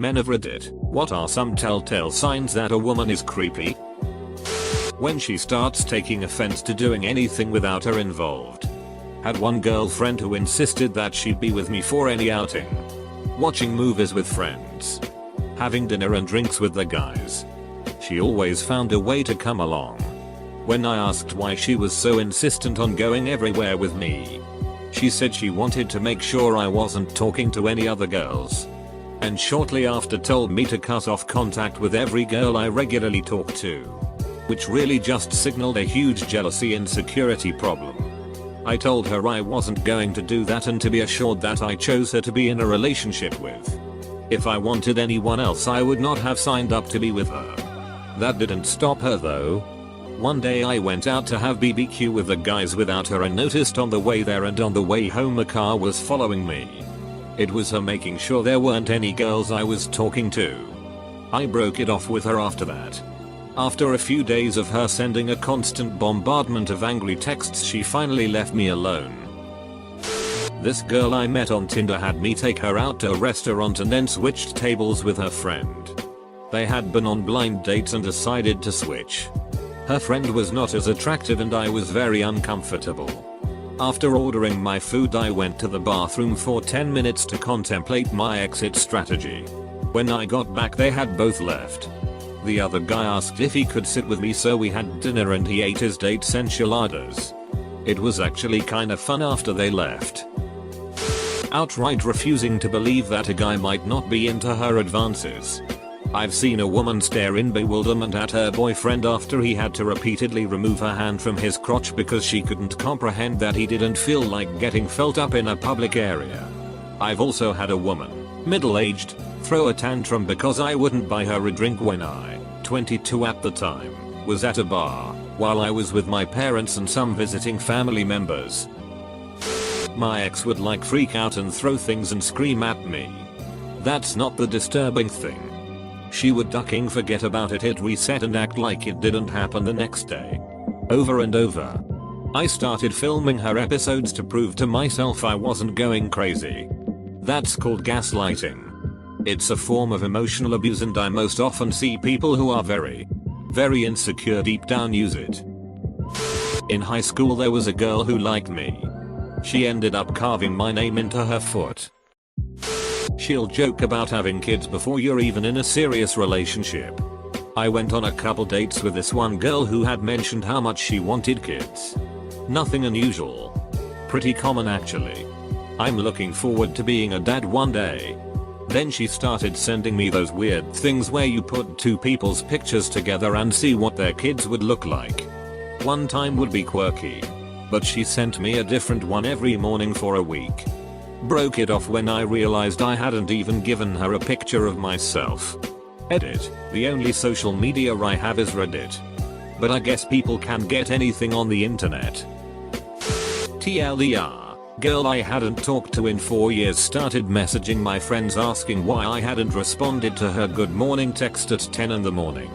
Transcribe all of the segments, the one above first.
Men of Reddit, what are some telltale signs that a woman is creepy? When she starts taking offense to doing anything without her involved. Had one girlfriend who insisted that she'd be with me for any outing. Watching movies with friends. Having dinner and drinks with the guys. She always found a way to come along. When I asked why she was so insistent on going everywhere with me, she said she wanted to make sure I wasn't talking to any other girls. And shortly after told me to cut off contact with every girl I regularly talked to. Which really just signaled a huge jealousy insecurity problem. I told her I wasn't going to do that and to be assured that I chose her to be in a relationship with. If I wanted anyone else I would not have signed up to be with her. That didn't stop her though. One day I went out to have BBQ with the guys without her and noticed on the way there and on the way home a car was following me. It was her making sure there weren't any girls I was talking to. I broke it off with her after that. After a few days of her sending a constant bombardment of angry texts she finally left me alone. This girl I met on Tinder had me take her out to a restaurant and then switched tables with her friend. They had been on blind dates and decided to switch. Her friend was not as attractive and I was very uncomfortable. After ordering my food I went to the bathroom for 10 minutes to contemplate my exit strategy. When I got back they had both left. The other guy asked if he could sit with me so we had dinner and he ate his date's enchiladas. It was actually kinda fun after they left. Outright refusing to believe that a guy might not be into her advances. I've seen a woman stare in bewilderment at her boyfriend after he had to repeatedly remove her hand from his crotch because she couldn't comprehend that he didn't feel like getting felt up in a public area. I've also had a woman, middle-aged, throw a tantrum because I wouldn't buy her a drink when I, 22 at the time, was at a bar, while I was with my parents and some visiting family members. My ex would like freak out and throw things and scream at me. That's not the disturbing thing. She would ducking forget about it, hit reset and act like it didn't happen the next day. Over and over. I started filming her episodes to prove to myself I wasn't going crazy. That's called gaslighting. It's a form of emotional abuse and I most often see people who are very insecure deep down use it. In high school there was a girl who liked me. She ended up carving my name into her foot. She'll joke about having kids before you're even in a serious relationship. I went on a couple dates with this one girl who had mentioned how much she wanted kids. Nothing unusual. Pretty common actually. I'm looking forward to being a dad one day. Then she started sending me those weird things where you put two people's pictures together and see what their kids would look like. One time would be quirky. But she sent me a different one every morning for a week. Broke it off when I realized I hadn't even given her a picture of myself. Edit, the only social media I have is Reddit. But I guess people can get anything on the internet. TLDR, girl I hadn't talked to in 4 years started messaging my friends asking why I hadn't responded to her good morning text at 10 in the morning.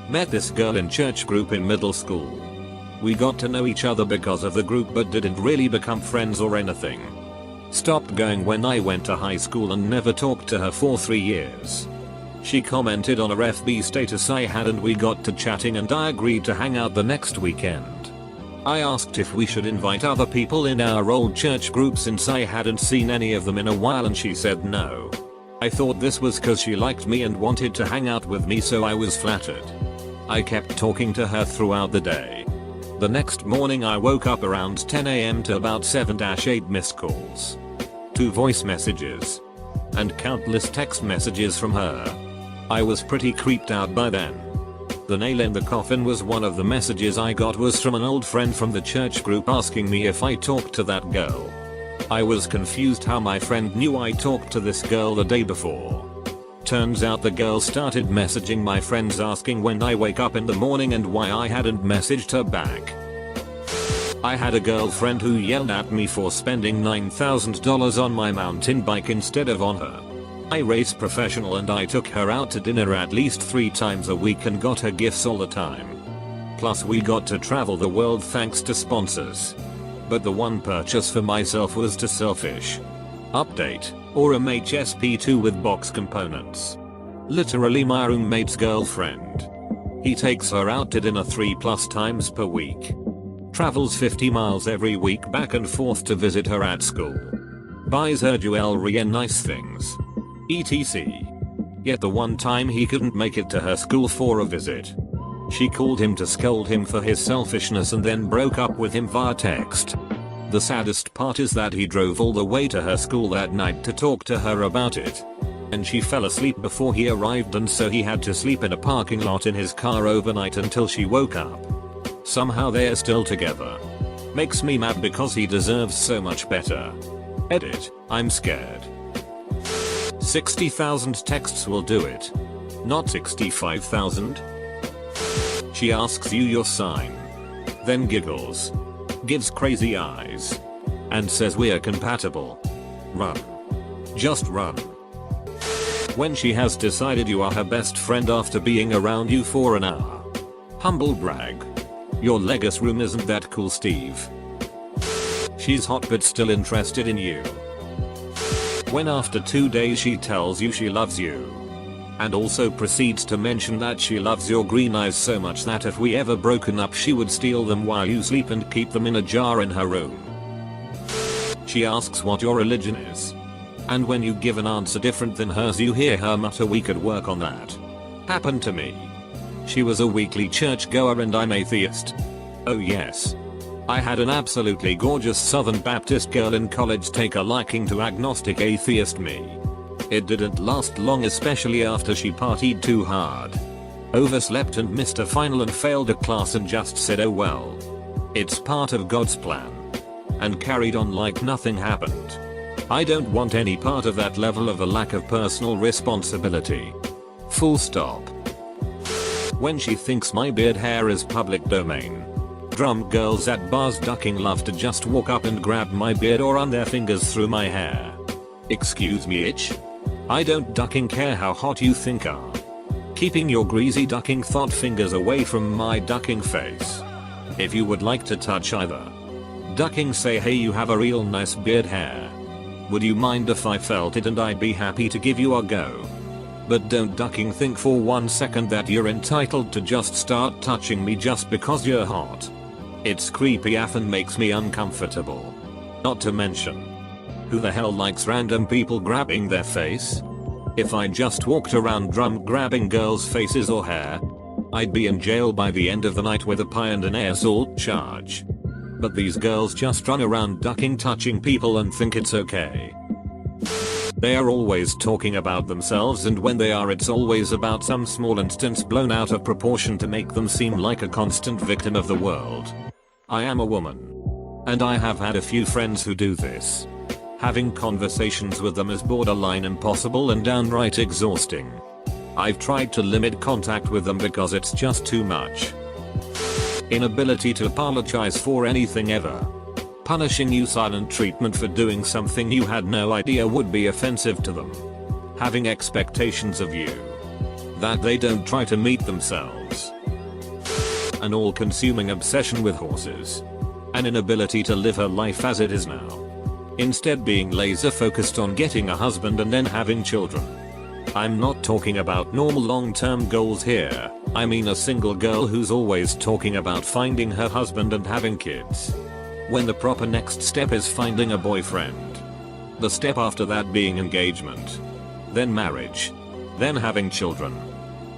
Met this girl in church group in middle school. We got to know each other because of the group but didn't really become friends or anything. Stopped going when I went to high school and never talked to her for 3 years. She commented on a FB status I had and we got to chatting and I agreed to hang out the next weekend. I asked if we should invite other people in our old church group since I hadn't seen any of them in a while and she said no. I thought this was cause she liked me and wanted to hang out with me so I was flattered. I kept talking to her throughout the day. The next morning I woke up around 10 AM to about 7-8 missed calls. 2 voice messages. And countless text messages from her. I was pretty creeped out by then. The nail in the coffin was one of the messages I got was from an old friend from the church group asking me if I talked to that girl. I was confused how my friend knew I talked to this girl the day before. Turns out the girl started messaging my friends asking when I wake up in the morning and why I hadn't messaged her back. I had a girlfriend who yelled at me for spending $9,000 on my mountain bike instead of on her. I race professional and I took her out to dinner at least 3 times a week and got her gifts all the time. Plus we got to travel the world thanks to sponsors. But the one purchase for myself was too selfish. Update, or MHSP2 with box components. Literally my roommate's girlfriend. He takes her out to dinner 3+ times per week. Travels 50 miles every week back and forth to visit her at school. Buys her jewelry and nice things. etc. Yet the one time he couldn't make it to her school for a visit, she called him to scold him for his selfishness and then broke up with him via text. The saddest part is that he drove all the way to her school that night to talk to her about it. And she fell asleep before he arrived, and so he had to sleep in a parking lot in his car overnight until she woke up. Somehow they're still together. Makes me mad because he deserves so much better. Edit, I'm scared. 60,000 texts will do it. Not 65,000. She asks you your sign. Then giggles. Gives crazy eyes. And says we're compatible. Run. Just run. When she has decided you are her best friend after being around you for an hour. Humble brag. Your Legos room isn't that cool, Steve. She's hot but still interested in you. When after 2 days she tells you she loves you. And also proceeds to mention that she loves your green eyes so much that if we ever broken up she would steal them while you sleep and keep them in a jar in her room. She asks what your religion is. And when you give an answer different than hers you hear her mutter, we could work on that. Happened to me. She was a weekly church goer and I'm atheist. Oh yes. I had an absolutely gorgeous Southern Baptist girl in college take a liking to agnostic atheist me. It didn't last long, especially after she partied too hard. Overslept and missed a final and failed a class and just said oh well. It's part of God's plan. And carried on like nothing happened. I don't want any part of that level of a lack of personal responsibility. Full stop. When she thinks my beard hair is public domain. Drum girls at bars ducking love to just walk up and grab my beard or run their fingers through my hair. Excuse me, itch? I don't ducking care how hot you think are. Keeping your greasy ducking thought fingers away from my ducking face. If you would like to touch either. Ducking say hey, you have a real nice beard hair. Would you mind if I felt it and I'd be happy to give you a go. But don't ducking think for 1 second that you're entitled to just start touching me just because you're hot. It's creepy AF and makes me uncomfortable. Not to mention, who the hell likes random people grabbing their face? If I just walked around drum grabbing girls' faces or hair, I'd be in jail by the end of the night with a pie and an assault charge. But these girls just run around ducking touching people and think it's okay. They are always talking about themselves, and when they are it's always about some small instance blown out of proportion to make them seem like a constant victim of the world. I am a woman. And I have had a few friends who do this. Having conversations with them is borderline impossible and downright exhausting. I've tried to limit contact with them because it's just too much. Inability to apologize for anything ever. Punishing you silent treatment for doing something you had no idea would be offensive to them. Having expectations of you that they don't try to meet themselves. An all-consuming obsession with horses. An inability to live her life as it is now. Instead being laser focused on getting a husband and then having children. I'm not talking about normal long-term goals here. I mean a single girl who's always talking about finding her husband and having kids. When the proper next step is finding a boyfriend. The step after that being engagement. Then marriage. Then having children.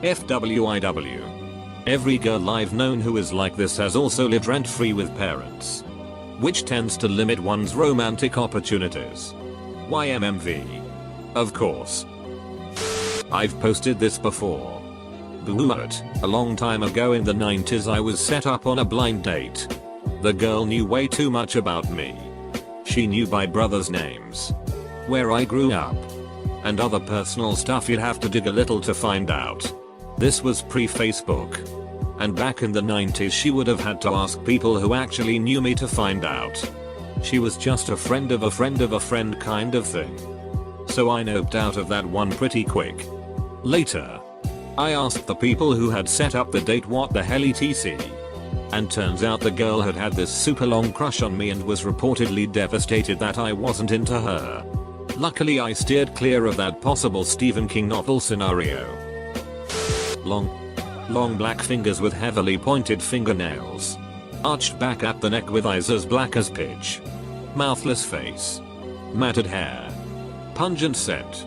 FWIW. Every girl I've known who is like this has also lived rent-free with parents. Which tends to limit one's romantic opportunities. YMMV. Of course. I've posted this before. But a long time ago in the 90s I was set up on a blind date. The girl knew way too much about me. She knew my brother's names, where I grew up, and other personal stuff you'd have to dig a little to find out. This was pre-Facebook. And back in the 90s she would have had to ask people who actually knew me to find out. She was just a friend of a friend of a friend kind of thing. So I noped out of that one pretty quick. Later, I asked the people who had set up the date what the hell etc. And turns out the girl had had this super long crush on me and was reportedly devastated that I wasn't into her. Luckily I steered clear of that possible Stephen King novel scenario. Long black fingers with heavily pointed fingernails. Arched back at the neck with eyes as black as pitch. Mouthless face. Matted hair. Pungent scent.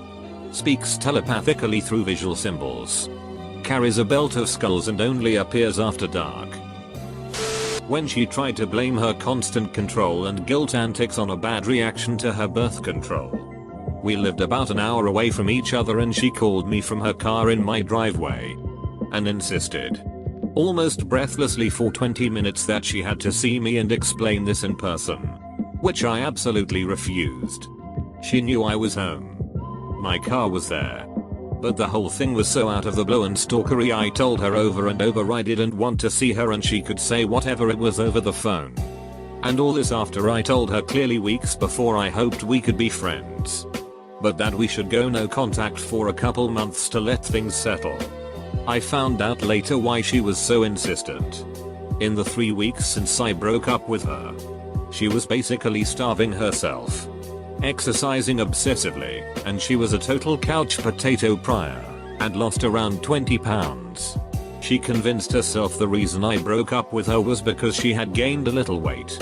Speaks telepathically through visual symbols. Carries a belt of skulls and only appears after dark. When she tried to blame her constant control and guilt antics on a bad reaction to her birth control. We lived about an hour away from each other and she called me from her car in my driveway. And insisted, almost breathlessly for 20 minutes, that she had to see me and explain this in person. Which I absolutely refused. She knew I was home. My car was there. But the whole thing was so out of the blue and stalkery. I told her over and over I didn't want to see her and she could say whatever it was over the phone. And all this after I told her clearly weeks before I hoped we could be friends. But that we should go no contact for a couple months to let things settle. I found out later why she was so insistent. In the 3 weeks since I broke up with her, she was basically starving herself. Exercising obsessively, and she was a total couch potato prior, and lost around 20 pounds. She convinced herself the reason I broke up with her was because she had gained a little weight.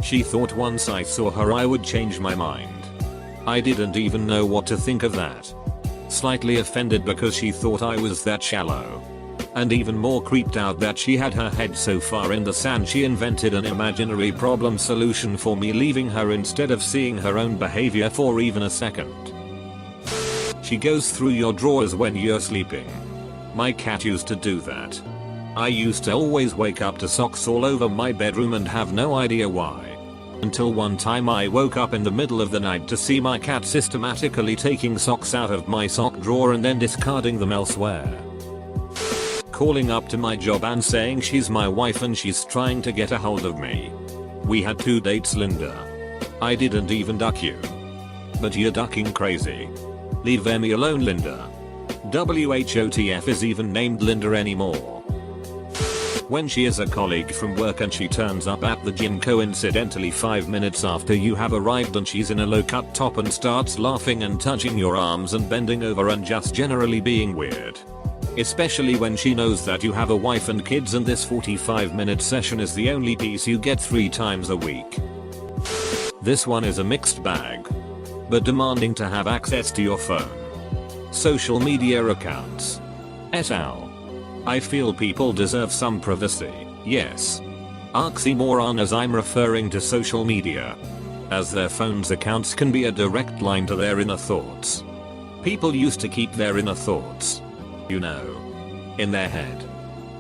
She thought once I saw her I would change my mind. I didn't even know what to think of that. Slightly offended because she thought I was that shallow. And even more creeped out that she had her head so far in the sand she invented an imaginary problem solution for me leaving her instead of seeing her own behavior for even a second. She goes through your drawers when you're sleeping. My cat used to do that. I used to always wake up to socks all over my bedroom and have no idea why. Until one time I woke up in the middle of the night to see my cat systematically taking socks out of my sock drawer and then discarding them elsewhere. Calling up to my job and saying she's my wife and she's trying to get a hold of me. We had 2 dates, Linda. I didn't even duck you. But you're ducking crazy. Leave me alone, Linda. WHOTF is even named Linda anymore. When she is a colleague from work and she turns up at the gym coincidentally 5 minutes after you have arrived and she's in a low-cut top and starts laughing and touching your arms and bending over and just generally being weird. Especially when she knows that you have a wife and kids and this 45-minute session is the only piece you get 3 times a week. This one is a mixed bag. But demanding to have access to your phone, social media accounts, et al. I feel people deserve some privacy, yes. Oxymoron, as I'm referring to social media. As their phone's accounts can be a direct line to their inner thoughts. People used to keep their inner thoughts, you know, in their head.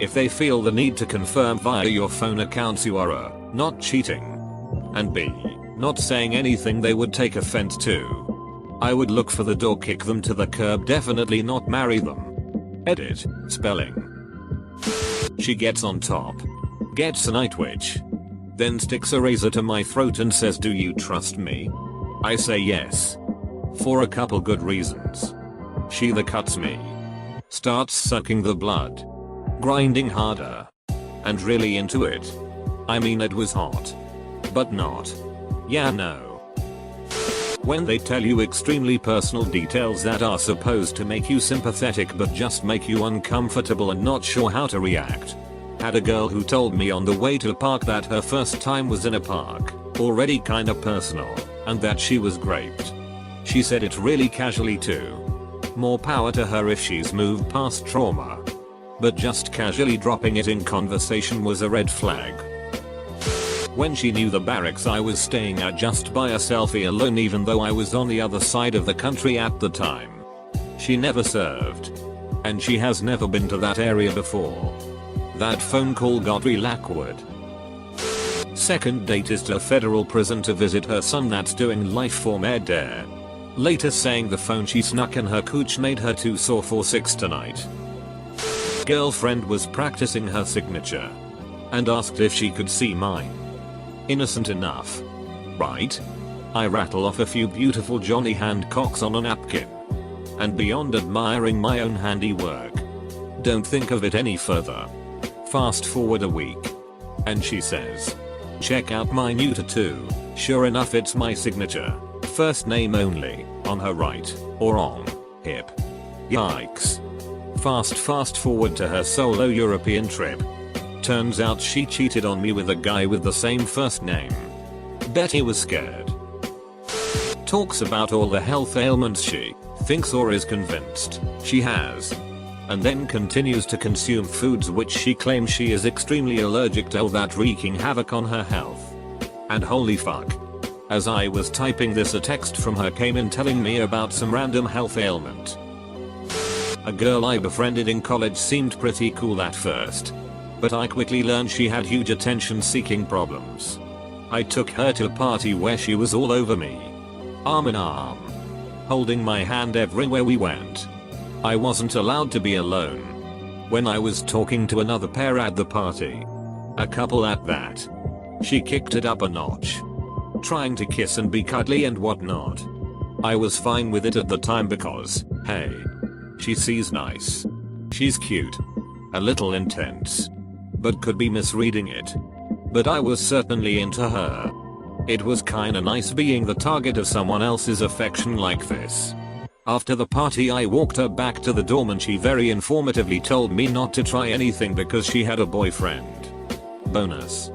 If they feel the need to confirm via your phone accounts you are a, not cheating, and b, not saying anything they would take offense to, I would look for the door, kick them to the curb, definitely not marry them. Edit, spelling. She gets on top, gets a night twitch, then sticks a razor to my throat and says, "Do you trust me?" I say yes. For a couple good reasons. She the cuts me, starts sucking the blood, grinding harder, and really into it. I mean, it was hot, but not. Yeah, no. When they tell you extremely personal details that are supposed to make you sympathetic but just make you uncomfortable and not sure how to react. Had a girl who told me on the way to a park that her first time was in a park, already kinda personal, and that she was raped. She said it really casually too. More power to her if she's moved past trauma. But just casually dropping it in conversation was a red flag. When she knew the barracks I was staying at just by a selfie alone even though I was on the other side of the country at the time. She never served. And she has never been to that area before. That phone call got real awkward. Second date is to a federal prison to visit her son that's doing life for med there. Later saying the phone she snuck in her cooch made her too sore for 6 tonight. Girlfriend was practicing her signature. And asked if she could see mine. Innocent enough. Right? I rattle off a few beautiful Johnny Handcocks on a napkin. And beyond admiring my own handiwork, don't think of it any further. Fast forward a week. And she says, "Check out my new tattoo." Sure enough, it's my signature. First name only. on her right or wrong hip. Yikes. Fast forward to her solo European trip. Turns out she cheated on me with a guy with the same first name. Bet he was scared. Talks about all the health ailments she thinks or is convinced she has. And then continues to consume foods which she claims she is extremely allergic to, all that wreaking havoc on her health. And holy fuck. As I was typing this, a text from her came in telling me about some random health ailment. A girl I befriended in college seemed pretty cool at first. But I quickly learned she had huge attention seeking problems. I took her to a party where she was all over me. Arm in arm. Holding my hand everywhere we went. I wasn't allowed to be alone. When I was talking to another pair at the party. A couple at that. She kicked it up a notch. Trying to kiss and be cuddly and whatnot. I was fine with it at the time because, hey. She sees nice. She's cute. A little intense. But could be misreading it. But I was certainly into her. It was kinda nice being the target of someone else's affection like this. After the party I walked her back to the dorm and she very informatively told me not to try anything because she had a boyfriend. Bonus.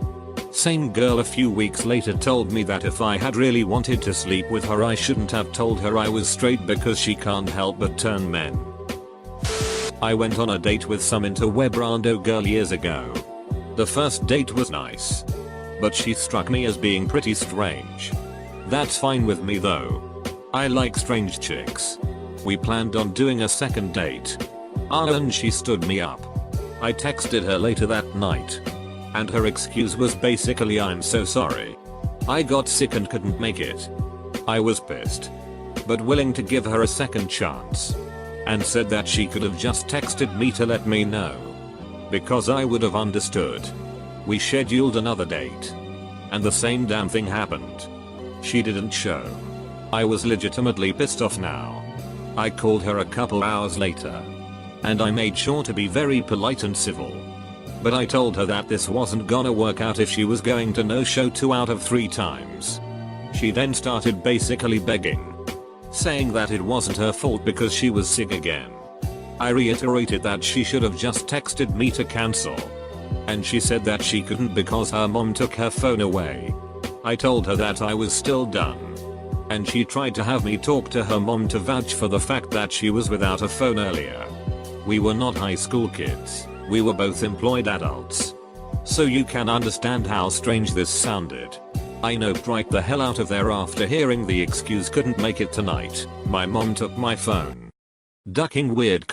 Same girl a few weeks later told me that if I had really wanted to sleep with her I shouldn't have told her I was straight because she can't help but turn men. I went on a date with some interweb rando girl years ago. The first date was nice. But she struck me as being pretty strange. That's fine with me though. I like strange chicks. We planned on doing a second date. And she stood me up. I texted her later that night. And her excuse was basically, I'm so sorry. I got sick and couldn't make it. I was pissed. But willing to give her a second chance. And said that she could have just texted me to let me know. Because I would have understood. We scheduled another date. And the same damn thing happened. She didn't show. I was legitimately pissed off now. I called her a couple hours later. And I made sure to be very polite and civil. But I told her that this wasn't gonna work out if she was going to no-show 2 out of 3 times. She then started basically begging. Saying that it wasn't her fault because she was sick again. I reiterated that she should have just texted me to cancel. And she said that she couldn't because her mom took her phone away. I told her that I was still done. And she tried to have me talk to her mom to vouch for the fact that she was without a phone earlier. We were not high school kids, we were both employed adults. So you can understand how strange this sounded. I noped right the hell out of there after hearing the excuse couldn't make it tonight, my mom took my phone. Ducking weird :